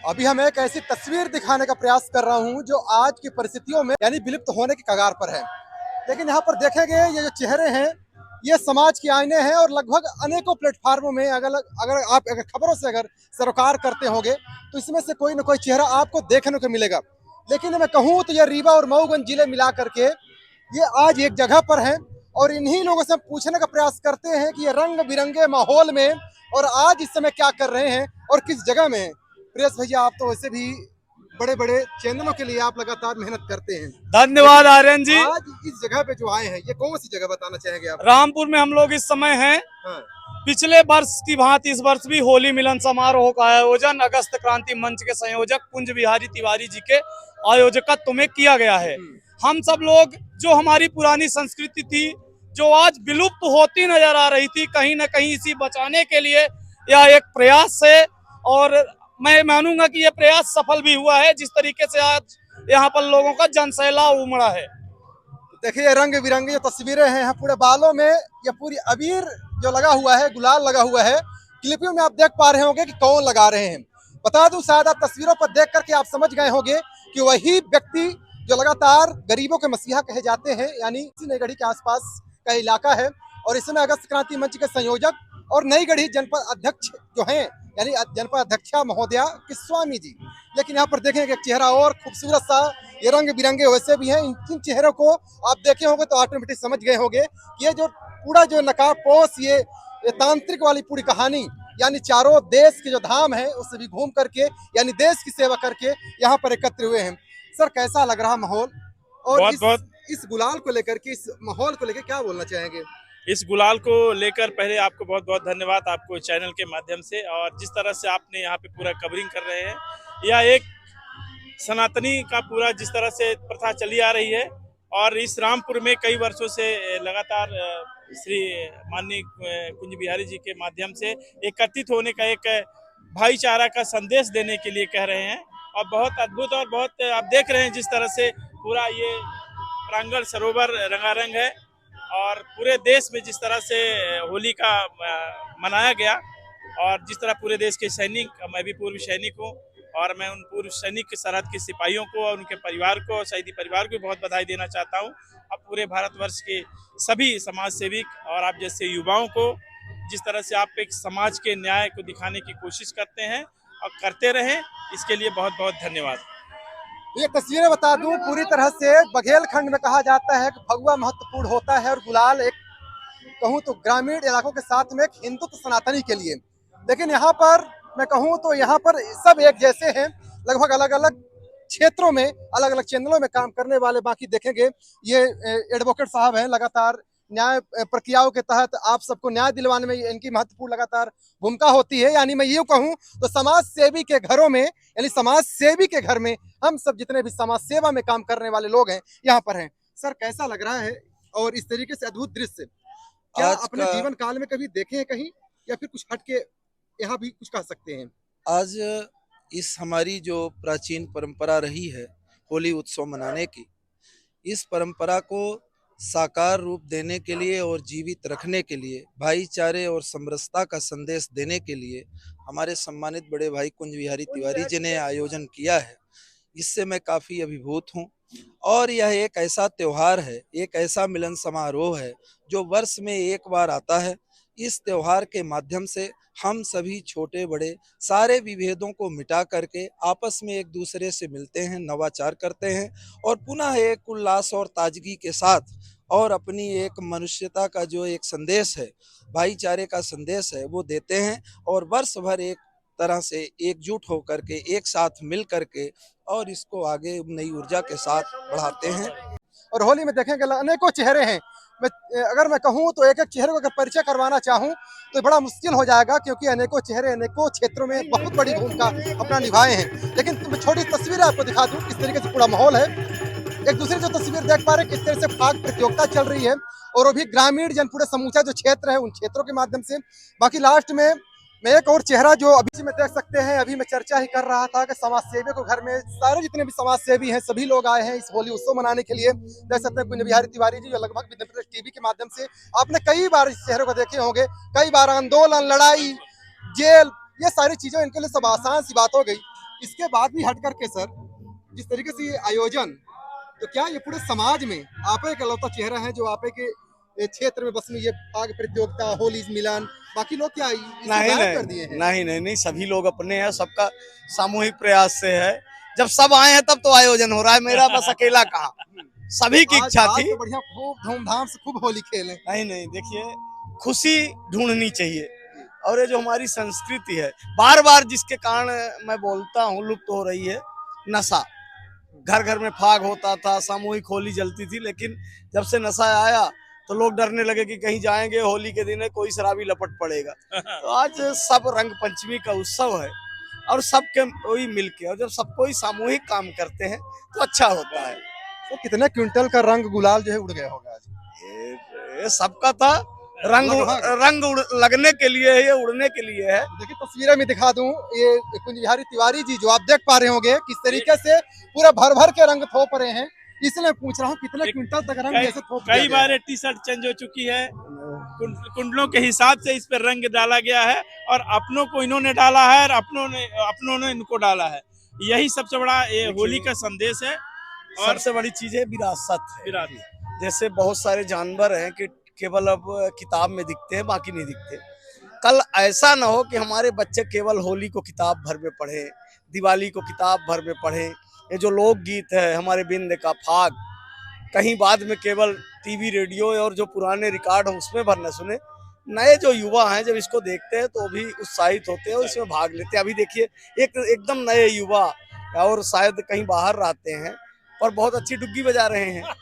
अभी हम एक ऐसी तस्वीर दिखाने का प्रयास कर रहा हूं जो आज की परिस्थितियों में यानी विलुप्त होने के कगार पर है। लेकिन यहाँ पर देखेंगे ये जो चेहरे हैं ये समाज के आईने हैं और लगभग अनेकों प्लेटफार्मों में अगर खबरों से अगर सरोकार करते होंगे तो इसमें से कोई ना कोई चेहरा आपको देखने को मिलेगा। लेकिन मैं कहूँ तो ये रीवा और मऊगंज जिले मिला करके ये आज एक जगह पर है और इन्हीं लोगों से पूछने का प्रयास करते हैं कि ये रंग बिरंगे माहौल में और आज इस समय क्या कर रहे हैं और किस जगह में है। प्रियस भैया, आप तो वैसे भी बड़े बड़े चैनलों के लिए आप लगातार मेहनत करते हैं। धन्यवाद आर्यन जी। आज इस जगह पे जो आए हैं ये कौन सी जगह बताना चाहेंगे आप? रामपुर में हम लोग इस समय हैं। हाँ। पिछले वर्ष की भांति इस वर्ष भी होली मिलन समारोह का आयोजन अगस्त क्रांति मंच के संयोजक कुंज बिहारी तिवारी जी के आयोजकत्व में किया गया है। हम सब लोग जो हमारी पुरानी संस्कृति थी जो आज विलुप्त होती नजर आ रही थी, कहीं न कहीं इसी बचाने के लिए यह एक प्रयास है और मैं मानूंगा कि यह प्रयास सफल भी हुआ है। जिस तरीके से आज यहाँ पर लोगों का जनसैलाब उमड़ा है। देखिए रंग बिरंगी जो तस्वीरें हैं पूरे बालों में ये पूरी अबीर जो लगा हुआ है, गुलाल लगा हुआ है। क्लिपिंग में आप देख पा रहे होंगे कि कौन लगा रहे हैं। बता दूं, शायद आप तस्वीरों पर देख करके आप समझ गए होंगे कि वही व्यक्ति जो लगातार गरीबों के मसीहा कहे जाते हैं, यानी नई गढ़ी के आसपास का इलाका है और इसमें अगस्त क्रांति मंच के संयोजक और नई गढ़ी जनपद अध्यक्ष जो हैं यानी जनपद अध्यक्षा महोदया किस्वामी जी। लेकिन यहाँ पर देखेंगे एक चेहरा और खूबसूरत सा, ये रंग बिरंगे वैसे भी हैं। इन चेहरों को आप देखे होंगे तो ऑटोमेटिक समझ गए होंगे ये जो पूरा जो नकाबपोश ये तांत्रिक वाली पूरी कहानी, यानी चारों देश के जो धाम है उससे भी घूम करके यानी देश की सेवा करके यहाँ पर एकत्र हुए हैं। सर, कैसा लग रहा माहौल और इस गुलाल को लेकर के, इस माहौल को लेकर क्या बोलना चाहेंगे? इस गुलाल को लेकर पहले आपको बहुत बहुत धन्यवाद, आपको चैनल के माध्यम से, और जिस तरह से आपने यहाँ पे पूरा कवरिंग कर रहे हैं। यह एक सनातनी का पूरा जिस तरह से प्रथा चली आ रही है और इस रामपुर में कई वर्षों से लगातार श्री माननीय कुंज बिहारी जी के माध्यम से एकत्रित होने का एक भाईचारा का संदेश देने के लिए कह रहे हैं। और बहुत अद्भुत और बहुत आप देख रहे हैं जिस तरह से पूरा ये प्रांगण सरोवर रंगारंग है और पूरे देश में जिस तरह से होली का मनाया गया और जिस तरह पूरे देश के सैनिक, मैं भी पूर्व सैनिक हूँ और मैं उन पूर्व सैनिक के सरहद के सिपाहियों को और उनके परिवार को, शहीदी परिवार को बहुत बधाई देना चाहता हूँ। अब पूरे भारतवर्ष के सभी समाज सेविक और आप जैसे युवाओं को जिस तरह से आप एक समाज के न्याय को दिखाने की कोशिश करते हैं और करते रहें, इसके लिए बहुत बहुत धन्यवाद। ये तस्वीरें बता दूं, पूरी तरह से बघेलखंड में कहा जाता है कि भगवा महत्वपूर्ण होता है और गुलाल एक कहूं तो ग्रामीण इलाकों के साथ में एक हिंदुत्व सनातनी के लिए। लेकिन यहाँ पर मैं कहूं तो यहाँ पर सब एक जैसे हैं, लगभग अलग अलग क्षेत्रों में अलग अलग चैनलों में काम करने वाले। बाकी देखेंगे ये एडवोकेट साहब हैं, लगातार न्याय प्रक्रियाओं के तहत आप सबको न्याय दिलवाने में इनकी महत्वपूर्ण लगातार भूमिका होती है। यानी मैं ये कहूँ तो समाज सेवी के घरों में, यानी समाज सेवी के घर में हम सब जितने भी समाज सेवा में काम करने वाले लोग हैं यहाँ पर हैं। सर, कैसा लग रहा है और इस तरीके से अद्भुत दृश्य क्या अपने जीवन काल में कभी देखे हैं कहीं, या फिर कुछ हटके यहाँ भी कुछ कह सकते हैं? आज इस हमारी जो प्राचीन परंपरा रही है होली उत्सव मनाने की, इस परंपरा को साकार रूप देने के लिए और जीवित रखने के लिए, भाईचारे और समरसता का संदेश देने के लिए हमारे सम्मानित बड़े भाई कुंज बिहारी तिवारी जी ने आयोजन किया है। इससे मैं काफ़ी अभिभूत हूँ और यह एक ऐसा त्यौहार है, एक ऐसा मिलन समारोह है जो वर्ष में एक बार आता है। इस त्यौहार के माध्यम से हम सभी छोटे बड़े सारे विभेदों को मिटा करके आपस में एक दूसरे से मिलते हैं, नवाचार करते हैं और पुनः एक उल्लास और ताजगी के साथ और अपनी एक मनुष्यता का जो एक संदेश है, भाईचारे का संदेश है, वो देते हैं और वर्ष भर एक तरह से एकजुट होकर के एक साथ मिल करके और इसको आगे नई ऊर्जा के साथ बढ़ाते हैं। और होली में देखेंगे अनेकों चेहरे हैं। अगर मैं कहूँ तो एक एक चेहरे को अगर परिचय करवाना चाहूँ तो बड़ा मुश्किल हो जाएगा, क्योंकि अनेकों चेहरे अनेकों क्षेत्रों में बहुत बड़ी भूमिका अपना निभाए हैं। लेकिन मैं छोटी तस्वीर आपको दिखा दूँ किस तरीके से पूरा माहौल है। एक दूसरे जो तस्वीर देख पा रहे हैं किस तरह से फाग प्रतियोगिता चल रही है और वो भी ग्रामीण जन पूरे समूचा जो क्षेत्र है उन क्षेत्रों के माध्यम से। बाकी लास्ट में मैं एक और चेहरा जो अभी में देख सकते हैं, अभी मैं चर्चा ही कर रहा था कि समाज सेवी को घर में सारे जितने भी समाज सेवी हैं सभी लोग आए हैं इस होली उत्सव मनाने के लिए। देख सकते हैं कुंज बिहारी तिवारी जी जो लगभग विद्या प्रदेश टीवी के माध्यम से आपने कई बार इस चेहरे को देखे होंगे। कई बार आंदोलन, लड़ाई, जेल, ये सारी चीजें इनके लिए सब आसान सी बात हो गई। इसके बाद भी हट करके सर, जिस तरीके से ये आयोजन, तो क्या ये पूरे समाज में आप एक अलौता चेहरा है जो आप के क्षेत्र में बस में ये फाग प्रतियोगिता, होली मिलन, बाकी लोग क्या इसे नहीं गायब नहीं कर दिए हैं? नहीं, सभी लोग अपने हैं, सबका सामूहिक प्रयास से है। जब सब आए हैं तब तो आयोजन हो रहा है, मेरा बस अकेला कहाँ, सभी की आज इच्छा आज थी। तो बढ़िया खूब धूमधाम से खूब होली खेले। नहीं देखिए, खुशी ढूंढनी चाहिए, और ये जो हमारी संस्कृति है, बार बार जिसके कारण मैं बोलता हूँ लुप्त हो रही है, नशा। घर घर में फाग होता था, सामूहिक होली जलती थी, लेकिन जब से नशा आया तो लोग डरने लगे कि कहीं जाएंगे होली के दिन है कोई शराबी लपट पड़ेगा। तो आज सब रंग पंचमी का उत्सव है, और सबके कोई मिलके, और जब सब कोई सामूहिक काम करते हैं तो अच्छा होता है। तो कितने क्विंटल का रंग गुलाल जो है उड़ गया होगा आज? ये सबका था, रंग लगने के लिए है, ये उड़ने के लिए है। देखिए तस्वीरें में दिखा दूं, ये कुंज बिहारी तिवारी जी जो आप देख पा रहे होंगे किस तरीके से पूरा भर भर के रंग थोप रहे हैं, इसलिए मैं पूछ रहा हूँ कितने क्विंटल तक रंग जैसे थोप दिया कई गया बार है? टी शर्ट चेंज हो चुकी है, कुंडलों के हिसाब से इस पर रंग डाला गया है, और अपनों को इन्होंने डाला है और अपनों ने इनको डाला है। यही सबसे बड़ा ये होली का संदेश है। और सबसे बड़ी चीज है विरासत है। विरासत। जैसे बहुत सारे जानवर हैं कि केवल अब किताब में दिखते हैं, बाकी नहीं दिखते। कल ऐसा ना हो कि हमारे बच्चे केवल होली को किताब भर में पढ़े, दिवाली को किताब भर में पढ़े। ये जो लोकगीत है हमारे बिंद का फाग, कहीं बाद में केवल टीवी रेडियो और जो पुराने रिकॉर्ड हो उसमें भर न सुने। नए जो युवा हैं जब इसको देखते हैं तो भी उत्साहित होते हैं और इसमें भाग लेते हैं। अभी देखिए एकदम नए युवा, और शायद कहीं बाहर रहते हैं, पर बहुत अच्छी डुग्गी बजा रहे हैं।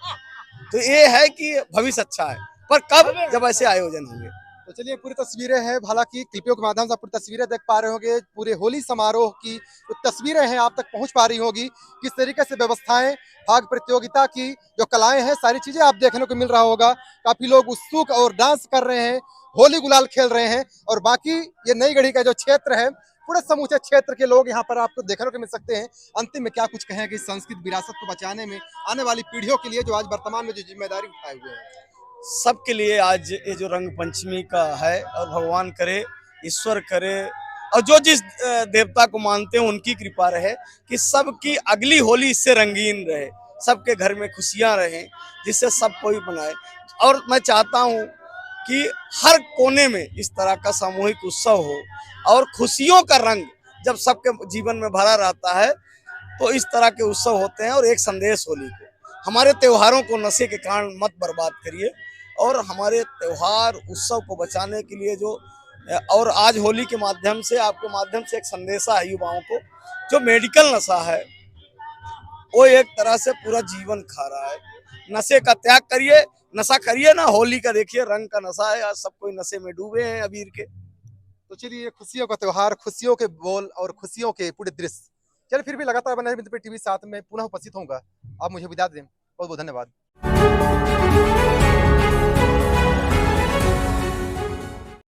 तो ये है कि भविष्य अच्छा है, पर कब, जब ऐसे आयोजन होंगे। तो चलिए पूरी तस्वीरें हैं, हालांकि क्लिपियों के माध्यम से आप पूरी तस्वीरें देख पा रहे होंगे, पूरे होली समारोह की जो तस्वीरें हैं आप तक पहुंच पा रही होगी, किस तरीके से व्यवस्थाएं, फाग प्रतियोगिता की जो कलाएं हैं, सारी चीजें आप देखने को मिल रहा होगा। काफी लोग उत्सुक और डांस कर रहे हैं, होली गुलाल खेल रहे हैं, और बाकी ये नई गढ़ी का जो क्षेत्र है, पूरे समूचे क्षेत्र के लोग यहाँ पर आपको देखने को मिल सकते हैं। अंतिम में क्या कुछ कहें कि संस्कृत विरासत को बचाने में आने वाली पीढ़ियों के लिए जो आज वर्तमान में जो जिम्मेदारी उठाए हुए हैं? सबके लिए आज ये जो रंग पंचमी का है, और भगवान करे, ईश्वर करे, और जो जिस देवता को मानते हैं उनकी कृपा रहे कि सबकी अगली होली इससे रंगीन रहे, सबके घर में खुशियां रहें, जिससे सब कोई मनाए। और मैं चाहता हूं कि हर कोने में इस तरह का सामूहिक उत्सव हो, और खुशियों का रंग जब सबके जीवन में भरा रहता है तो इस तरह के उत्सव होते हैं। और एक संदेश होली को, हमारे त्योहारों को नशे के कारण मत बर्बाद करिए, और हमारे त्योहार उत्सव को बचाने के लिए जो, और आज होली के माध्यम से, आपके माध्यम से एक संदेशा है युवाओं को, जो मेडिकल नशा है वो एक तरह से पूरा जीवन खा रहा है। नशे का त्याग करिए, नशा करिए ना, होली का देखिए रंग का नशा है, आज सब कोई नशे में डूबे हैं अबीर के। तो चलिए खुशियों का त्योहार, खुशियों के बोल और खुशियों के पूरे दृश्य, चलिए फिर भी लगातार बने टीवी साथ में पुनः उपस्थित होऊंगा। आप मुझे विदा दें, बहुत बहुत धन्यवाद।